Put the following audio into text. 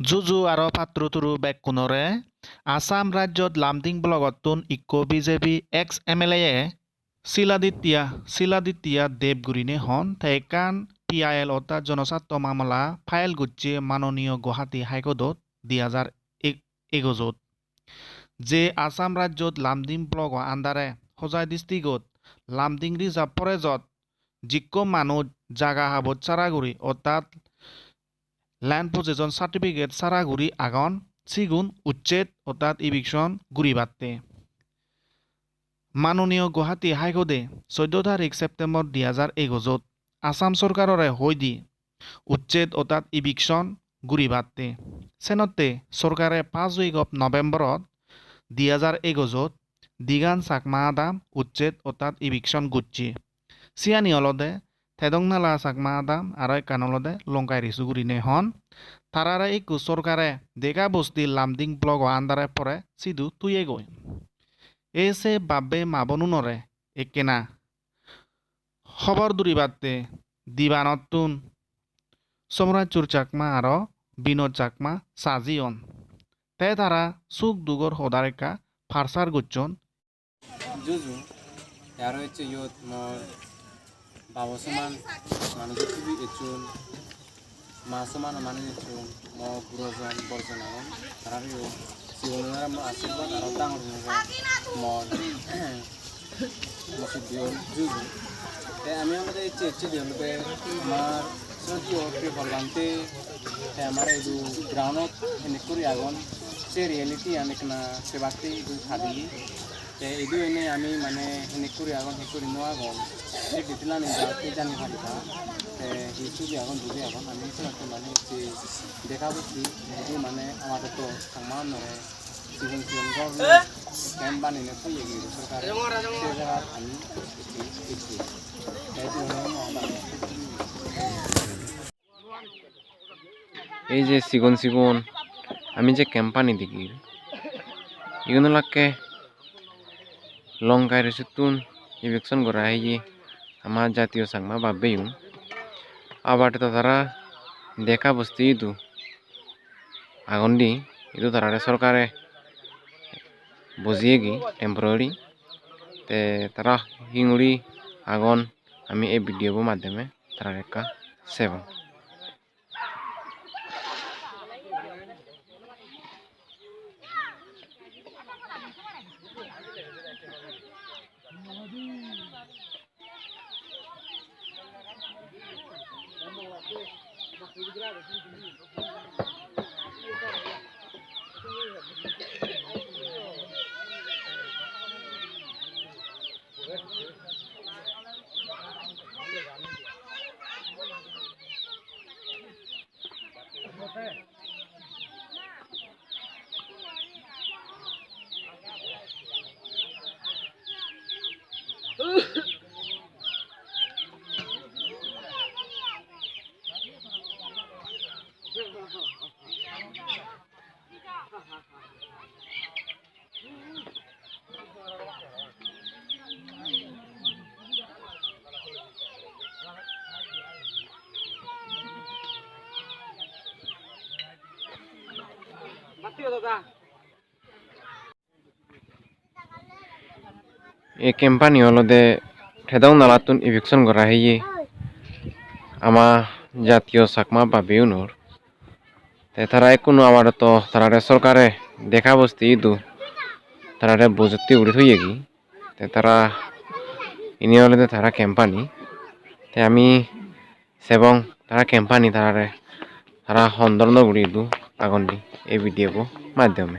জুজু আৰু পাত্ৰুতুৰু বেককুনৰে আসাম ৰাজ্যত লামডিং ব্লকতোন ইকো বিজেপি এক্স এমএলএ শিলাদিত্যা দেৱগুৰিনে হন থেকান পিআইএল অৰ্থাৎ জনস্বাৰ্থ মামলা ফাইল গুচ্ছি মাননীয় গুৱাহাটী হাইকোৰ্টত 2021 যে আসাম ৰাজ্যত লামডিং ব্লক আণ্ডাৰে হোজাই ডিষ্ট্ৰিক্টত লামডিং ৰিজাৰ্ভ ফৰেজত যিকো মানুহ জাগা হাবত চাৰাগুৰি অৰ্থাৎ ল্যান্ড পজেশন সার্টিফিকেট সারাগুড়ি আগন সিগুন উচ্ছেদ অর্থাৎ ইভিকশন গুড়ি বাত্তে মাননীয় গুৱাহাটী হাইকোর্টে 14 তারিখ সেপ্টেম্বর 2021 আসাম সরকাররে হই দি উচ্ছেদ অর্থাৎ ইভিকশন গুড়ি বাত্তে সেনতে সরকারে 5 উইক অফ নভেম্বরত 2021 দিগান চাকমা আদাম উচ্ছেদ অর্থাৎ ইভিকশন গুচ্ছি সিয়ানি অলদে থেদংনালা চাকমা আদাম আৰু কানলদে লংকাই রিসুগুরিনে হন তারারে একু সরকারে দেখা বস্তি লামডিং ব্লক আন্দারে পরে সিধু তুইয়ে গই এসে বাবে মাবনুনরে একেনা খবর দূরি বাদতে দিবানতুন সমরাজুর চাকমা আৰু বিনোদ চাকমা সাজিয়ন তে তারা সুখ দুগর হদারেকা ফারসার গুচ্ছন জুজু ইয়ার হচ্ছে ইয়ত মর বাবা সমান মানুষ খুবই এচুন মা সমান মানুষ এচুন ম গুরুজন বর্জন আগুন আর জীবনের আশীর্বাদ আর ডাঙর মর মসজিদ দিয়ল জুজু আমি আমাদের ইচ্ছে দিয়লবে আমার সত্যি ওকে ফলবান্তে আমার এই গ্রাউন্ডত এনে করি আগুন সে রিয়েলিটি অনেক না সে বাক্তি এই খাদিলি ಇದು ಏನೇ আমি মানে হেনেকুরি আগন হেকুরি নো আগন সে দিতলা নে যাতে জানি পারিতা হিসুবি আগন দুবি আগন আমি তো মানে যে দেখাবছি যদি মানে আমাদের তো সম্মান নয় জীবন জীবন গড় ক্যাম্প বানিয়ে ফুয়ে গিয়ে সরকার সে জায়গা আমি দেখছি তাই জন্য এই যে সিগুন আমি যে ক্যাম্পানি দেখি এগুলো লাগে লংকাই রেসুতুন ইলেকশন করা হয়ে আমার জাতীয় সাংমা ভাবেই আবার তো তারা দেখা বসতে ইদু আগন্ডি ইদু তারা সরকারে বুঝিয়ে গি টেম্পোরারি তে তারা হিঙুড়ি আগন আমি এই ভিডিও মাধ্যমে তারা একটা সেভন এই কোম্পানি হলদে ঠেদাও নালাতুন ইভিকশন করা হয়ে আমার জাতীয় চাকমা বা বিউনুর তারা কোনো আমার তো তারা সরকারে দেখা বসতে ইদু তারা বুঝতে উড়ে থইয়ে গি তারা ইনি হলে তারা কোম্পানি আমি সেবং তারা কোম্পানি তারা সন্দর্ণ উড়ি দু আগন্ডি এই ভিডিও মাধ্যমে